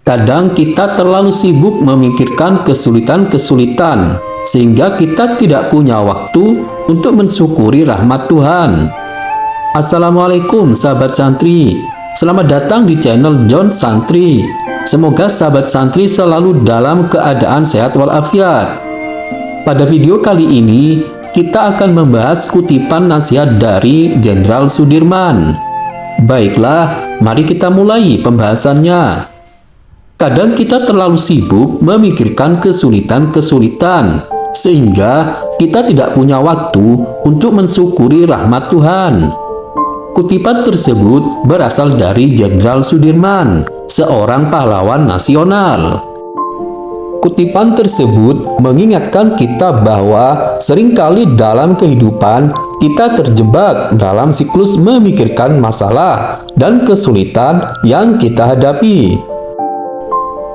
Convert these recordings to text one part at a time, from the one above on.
Kadang kita terlalu sibuk memikirkan kesulitan-kesulitan, sehingga kita tidak punya waktu untuk mensyukuri rahmat Tuhan. Assalamualaikum sahabat santri, selamat datang di channel John Santri. Semoga sahabat santri selalu dalam keadaan sehat walafiat. Pada video kali ini, kita akan membahas kutipan nasihat dari Jenderal Sudirman. Baiklah, mari kita mulai pembahasannya. Kadang kita terlalu sibuk memikirkan kesulitan-kesulitan, sehingga kita tidak punya waktu untuk mensyukuri rahmat Tuhan. Kutipan tersebut berasal dari Jenderal Sudirman, seorang pahlawan nasional. Kutipan tersebut mengingatkan kita bahwa seringkali dalam kehidupan kita terjebak dalam siklus memikirkan masalah dan kesulitan yang kita hadapi.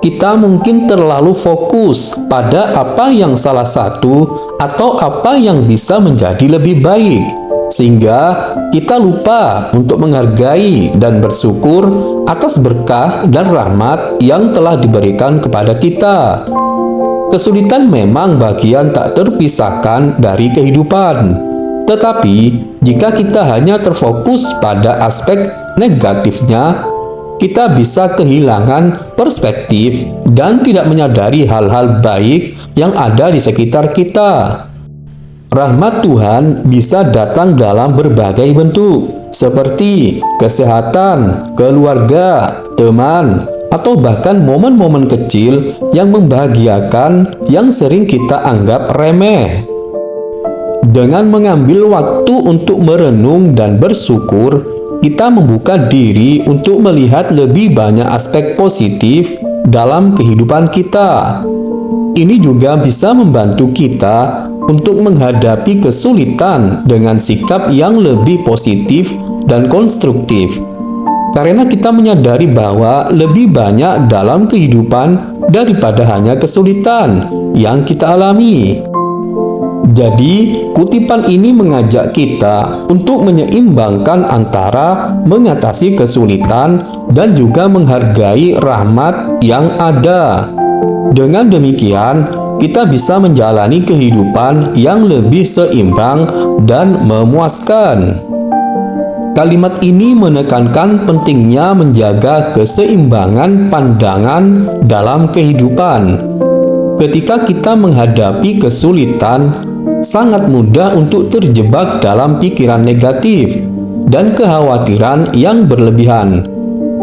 Kita mungkin terlalu fokus pada apa yang salah satu atau apa yang bisa menjadi lebih baik, sehingga kita lupa untuk menghargai dan bersyukur atas berkah dan rahmat yang telah diberikan kepada kita. Kesulitan memang bagian tak terpisahkan dari kehidupan, tetapi jika kita hanya terfokus pada aspek negatifnya, kita bisa kehilangan perspektif dan tidak menyadari hal-hal baik yang ada di sekitar kita. Rahmat Tuhan bisa datang dalam berbagai bentuk, seperti kesehatan, keluarga, teman, atau bahkan momen-momen kecil yang membahagiakan yang sering kita anggap remeh. Dengan mengambil waktu untuk merenung dan bersyukur, kita membuka diri untuk melihat lebih banyak aspek positif dalam kehidupan kita. Ini juga bisa membantu kita untuk menghadapi kesulitan dengan sikap yang lebih positif dan konstruktif. Karena kita menyadari bahwa lebih banyak dalam kehidupan daripada hanya kesulitan yang kita alami. Jadi, kutipan ini mengajak kita untuk menyeimbangkan antara mengatasi kesulitan dan juga menghargai rahmat yang ada. Dengan demikian, kita bisa menjalani kehidupan yang lebih seimbang dan memuaskan. Kalimat ini menekankan pentingnya menjaga keseimbangan pandangan dalam kehidupan. Ketika kita menghadapi kesulitan, sangat mudah untuk terjebak dalam pikiran negatif dan kekhawatiran yang berlebihan.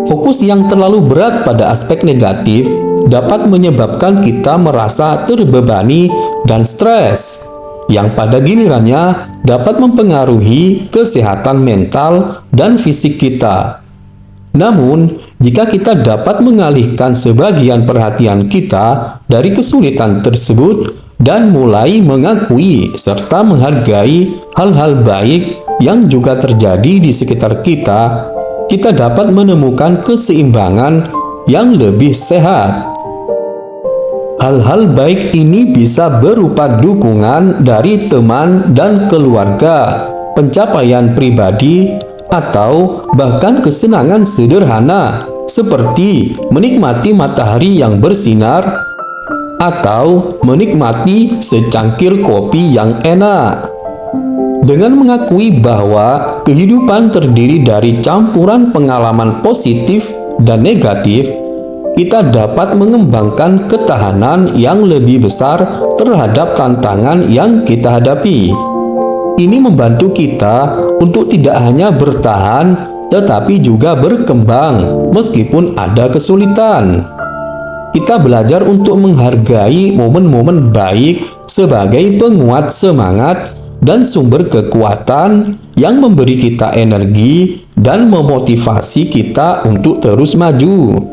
Fokus yang terlalu berat pada aspek negatif dapat menyebabkan kita merasa terbebani dan stres, yang pada gilirannya dapat mempengaruhi kesehatan mental dan fisik kita. Namun, jika kita dapat mengalihkan sebagian perhatian kita dari kesulitan tersebut dan mulai mengakui serta menghargai hal-hal baik yang juga terjadi di sekitar kita, kita dapat menemukan keseimbangan yang lebih sehat. Hal-hal baik ini bisa berupa dukungan dari teman dan keluarga, pencapaian pribadi, atau bahkan kesenangan sederhana seperti menikmati matahari yang bersinar atau menikmati secangkir kopi yang enak. Dengan mengakui bahwa kehidupan terdiri dari campuran pengalaman positif dan negatif, kita dapat mengembangkan ketahanan yang lebih besar terhadap tantangan yang kita hadapi. Ini membantu kita untuk tidak hanya bertahan, tetapi juga berkembang meskipun ada kesulitan. Kita belajar untuk menghargai momen-momen baik sebagai penguat semangat dan sumber kekuatan yang memberi kita energi dan memotivasi kita untuk terus maju.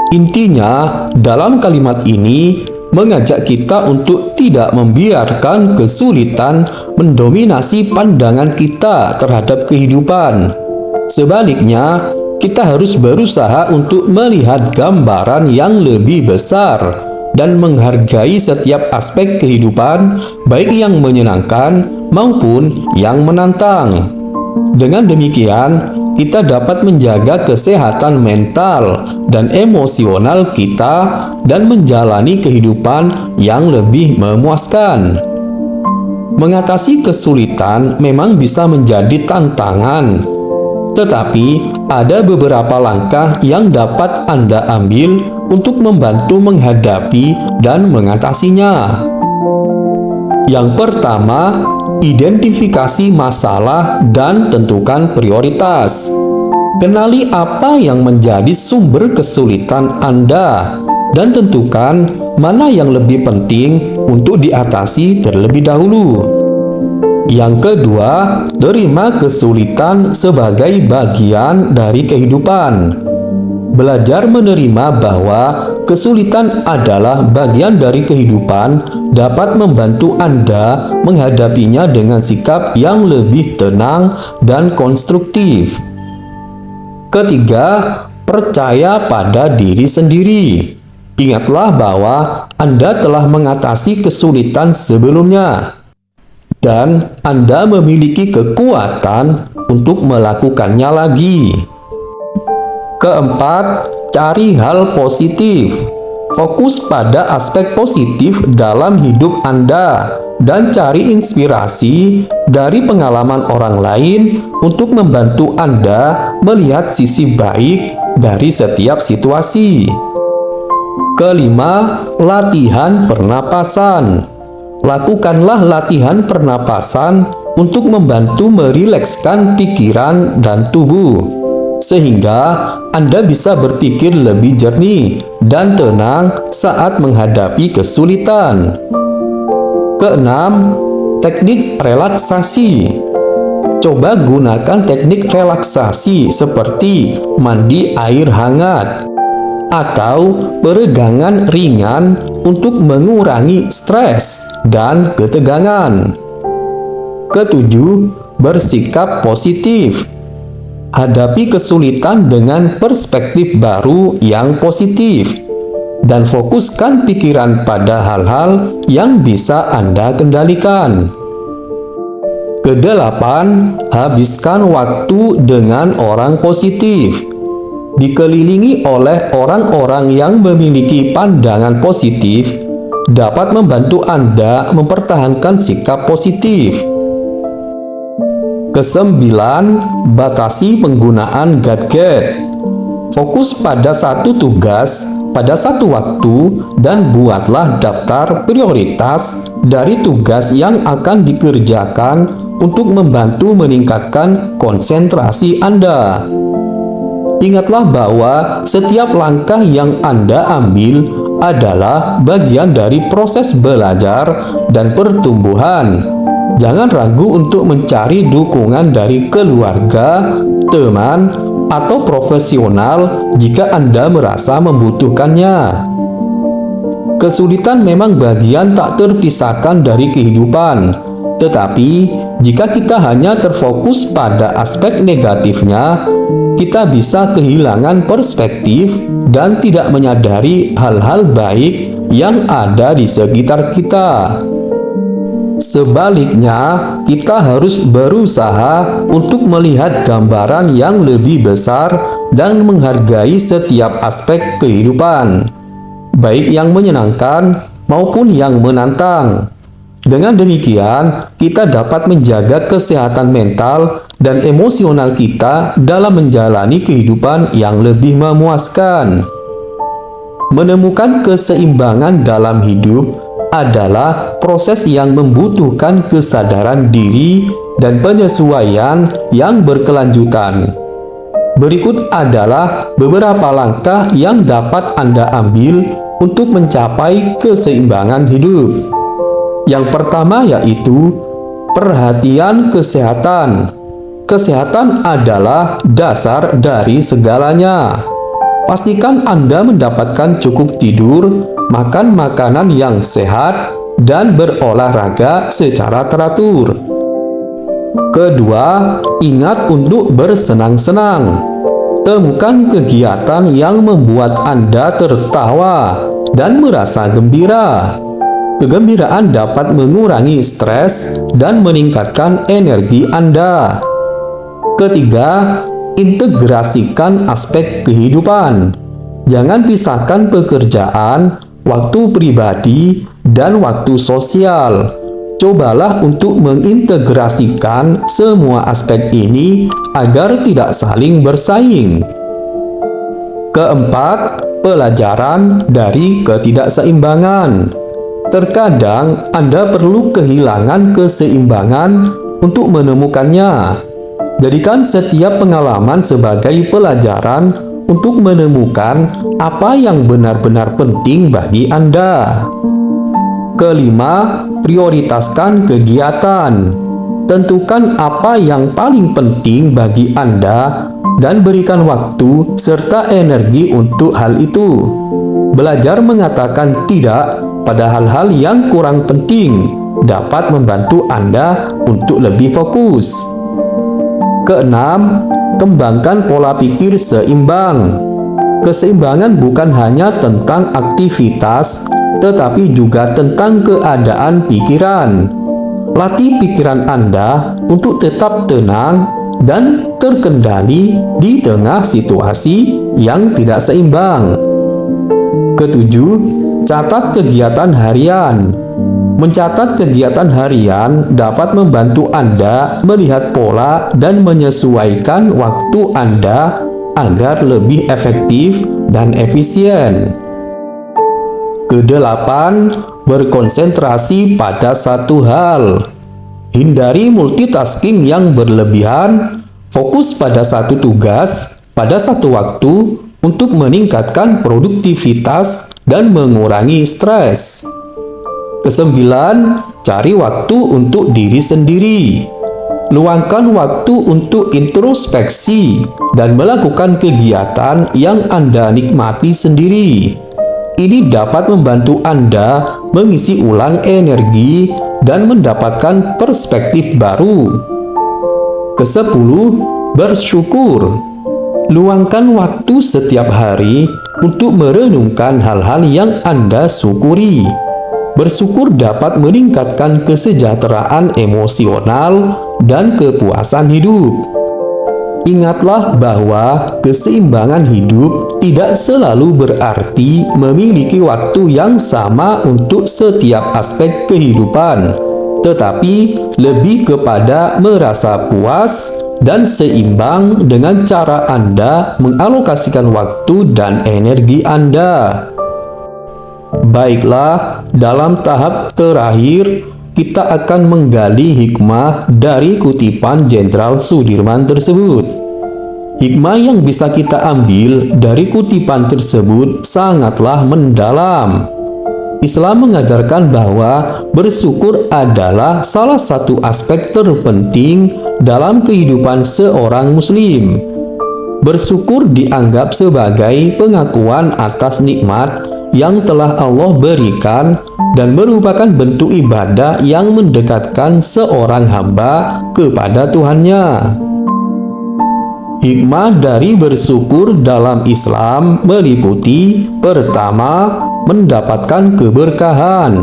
Intinya, dalam kalimat ini mengajak kita untuk tidak membiarkan kesulitan mendominasi pandangan kita terhadap kehidupan. Sebaliknya, kita harus berusaha untuk melihat gambaran yang lebih besar dan menghargai setiap aspek kehidupan, baik yang menyenangkan maupun yang menantang. Dengan demikian, kita dapat menjaga kesehatan mental dan emosional kita dan menjalani kehidupan yang lebih memuaskan. Mengatasi kesulitan memang bisa menjadi tantangan, tetapi ada beberapa langkah yang dapat Anda ambil untuk membantu menghadapi dan mengatasinya. Yang pertama, identifikasi masalah dan tentukan prioritas. Kenali apa yang menjadi sumber kesulitan Anda dan tentukan mana yang lebih penting untuk diatasi terlebih dahulu. Yang kedua, terima kesulitan sebagai bagian dari kehidupan. Belajar menerima bahwa kesulitan adalah bagian dari kehidupan dapat membantu Anda menghadapinya dengan sikap yang lebih tenang dan konstruktif. Ketiga, percaya pada diri sendiri. Ingatlah bahwa Anda telah mengatasi kesulitan sebelumnya, dan Anda memiliki kekuatan untuk melakukannya lagi. Keempat, cari hal positif. Fokus pada aspek positif dalam hidup Anda dan cari inspirasi dari pengalaman orang lain untuk membantu Anda melihat sisi baik dari setiap situasi. Kelima, latihan pernapasan. Lakukanlah latihan pernapasan untuk membantu merilekskan pikiran dan tubuh, sehingga Anda bisa berpikir lebih jernih dan tenang saat menghadapi kesulitan. Keenam, teknik relaksasi. Coba gunakan teknik relaksasi seperti mandi air hangat atau peregangan ringan untuk mengurangi stres dan ketegangan. Ketujuh, bersikap positif. Hadapi kesulitan dengan perspektif baru yang positif dan fokuskan pikiran pada hal-hal yang bisa Anda kendalikan. Kedelapan, habiskan waktu dengan orang positif. Dikelilingi oleh orang-orang yang memiliki pandangan positif dapat membantu Anda mempertahankan sikap positif. Kesembilan, batasi penggunaan gadget. Fokus pada satu tugas pada satu waktu dan buatlah daftar prioritas dari tugas yang akan dikerjakan untuk membantu meningkatkan konsentrasi Anda. Ingatlah bahwa setiap langkah yang Anda ambil adalah bagian dari proses belajar dan pertumbuhan. Jangan ragu untuk mencari dukungan dari keluarga, teman, atau profesional jika Anda merasa membutuhkannya. Kesulitan memang bagian tak terpisahkan dari kehidupan, tetapi jika kita hanya terfokus pada aspek negatifnya, kita bisa kehilangan perspektif dan tidak menyadari hal-hal baik yang ada di sekitar kita. Sebaliknya, kita harus berusaha untuk melihat gambaran yang lebih besar dan menghargai setiap aspek kehidupan, baik yang menyenangkan maupun yang menantang. Dengan demikian, kita dapat menjaga kesehatan mental dan emosional kita dalam menjalani kehidupan yang lebih memuaskan. Menemukan keseimbangan dalam hidup adalah proses yang membutuhkan kesadaran diri dan penyesuaian yang berkelanjutan. Berikut adalah beberapa langkah yang dapat Anda ambil untuk mencapai keseimbangan hidup. Yang pertama yaitu perhatian kesehatan. Kesehatan adalah dasar dari segalanya. Pastikan Anda mendapatkan cukup tidur, makan makanan yang sehat, dan berolahraga secara teratur. Kedua, ingat untuk bersenang-senang. Temukan kegiatan yang membuat Anda tertawa dan merasa gembira. Kegembiraan dapat mengurangi stres dan meningkatkan energi Anda. Ketiga, integrasikan aspek kehidupan. Jangan pisahkan pekerjaan, waktu pribadi, dan waktu sosial. Cobalah untuk mengintegrasikan semua aspek ini agar tidak saling bersaing. Keempat, pelajaran dari ketidakseimbangan. Terkadang Anda perlu kehilangan keseimbangan untuk menemukannya. Jadikan setiap pengalaman sebagai pelajaran untuk menemukan apa yang benar-benar penting bagi Anda. Kelima, prioritaskan kegiatan. Tentukan apa yang paling penting bagi Anda dan berikan waktu serta energi untuk hal itu. Belajar mengatakan tidak pada hal-hal yang kurang penting dapat membantu Anda untuk lebih fokus. Keenam, kembangkan pola pikir seimbang. Keseimbangan bukan hanya tentang aktivitas, tetapi juga tentang keadaan pikiran. Latih pikiran Anda untuk tetap tenang dan terkendali di tengah situasi yang tidak seimbang. Ketujuh, catat kegiatan harian. Mencatat kegiatan harian dapat membantu Anda melihat pola dan menyesuaikan waktu Anda agar lebih efektif dan efisien. Kedelapan, berkonsentrasi pada satu hal. Hindari multitasking yang berlebihan, fokus pada satu tugas pada satu waktu untuk meningkatkan produktivitas dan mengurangi stres. Kesembilan, cari waktu untuk diri sendiri. Luangkan waktu untuk introspeksi dan melakukan kegiatan yang Anda nikmati sendiri. Ini dapat membantu Anda mengisi ulang energi dan mendapatkan perspektif baru. Kesepuluh, bersyukur. Luangkan waktu setiap hari untuk merenungkan hal-hal yang Anda syukuri. Bersyukur dapat meningkatkan kesejahteraan emosional dan kepuasan hidup. Ingatlah bahwa keseimbangan hidup tidak selalu berarti memiliki waktu yang sama untuk setiap aspek kehidupan, tetapi lebih kepada merasa puas dan seimbang dengan cara Anda mengalokasikan waktu dan energi Anda. Baiklah, dalam tahap terakhir, kita akan menggali hikmah dari kutipan Jenderal Sudirman tersebut. Hikmah yang bisa kita ambil dari kutipan tersebut sangatlah mendalam. Islam mengajarkan bahwa bersyukur adalah salah satu aspek terpenting dalam kehidupan seorang Muslim. Bersyukur dianggap sebagai pengakuan atas nikmat yang telah Allah berikan dan merupakan bentuk ibadah yang mendekatkan seorang hamba kepada Tuhannya. Hikmah dari bersyukur dalam Islam meliputi: pertama, mendapatkan keberkahan.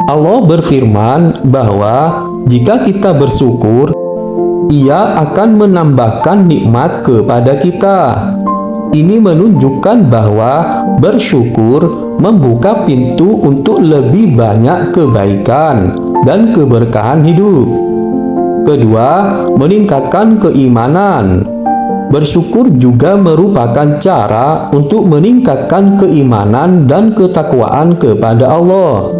Allah berfirman bahwa jika kita bersyukur, Ia akan menambahkan nikmat kepada kita. Ini menunjukkan bahwa bersyukur membuka pintu untuk lebih banyak kebaikan dan keberkahan hidup. Kedua, meningkatkan keimanan. Bersyukur juga merupakan cara untuk meningkatkan keimanan dan ketakwaan kepada Allah.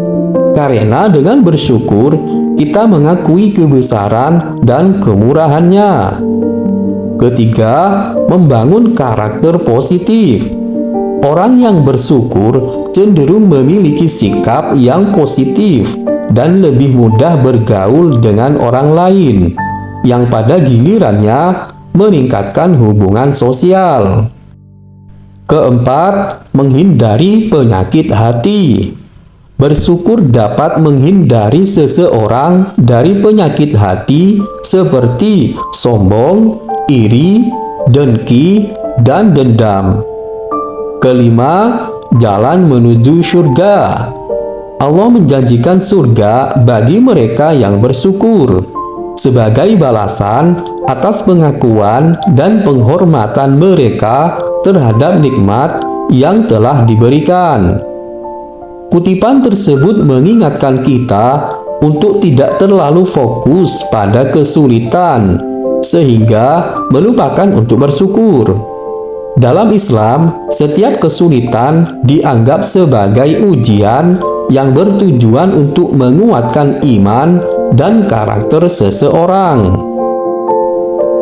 Karena dengan bersyukur, kita mengakui kebesaran dan kemurahan-Nya. Ketiga, membangun karakter positif. Orang yang bersyukur cenderung memiliki sikap yang positif dan lebih mudah bergaul dengan orang lain, yang pada gilirannya meningkatkan hubungan sosial. Keempat, menghindari penyakit hati. Bersyukur dapat menghindari seseorang dari penyakit hati seperti sombong, iri, dengki, dan dendam. Kelima, jalan menuju surga. Allah menjanjikan surga bagi mereka yang bersyukur. Sebagai balasan, atas pengakuan dan penghormatan mereka terhadap nikmat yang telah diberikan. Kutipan tersebut mengingatkan kita untuk tidak terlalu fokus pada kesulitan, sehingga melupakan untuk bersyukur. Dalam Islam, setiap kesulitan dianggap sebagai ujian yang bertujuan untuk menguatkan iman dan karakter seseorang.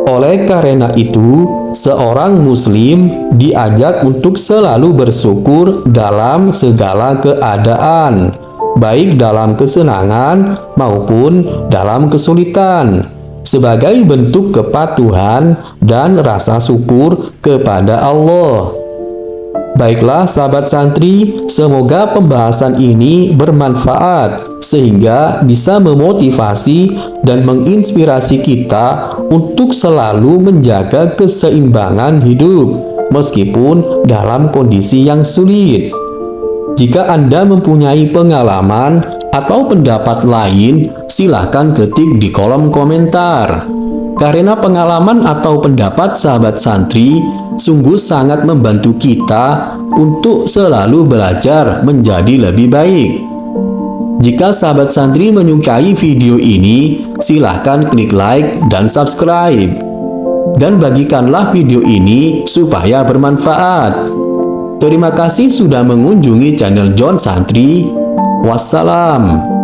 Oleh karena itu, seorang Muslim diajak untuk selalu bersyukur dalam segala keadaan, baik dalam kesenangan maupun dalam kesulitan, sebagai bentuk kepatuhan dan rasa syukur kepada Allah. Baiklah sahabat santri, semoga pembahasan ini bermanfaat sehingga bisa memotivasi dan menginspirasi kita untuk selalu menjaga keseimbangan hidup meskipun dalam kondisi yang sulit. Jika Anda mempunyai pengalaman atau pendapat lain, silahkan ketik di kolom komentar. Karena pengalaman atau pendapat sahabat santri sungguh sangat membantu kita untuk selalu belajar menjadi lebih baik. Jika sahabat santri menyukai video ini, silahkan klik like dan subscribe. Dan bagikanlah video ini supaya bermanfaat. Terima kasih sudah mengunjungi channel John Santri. Wassalam.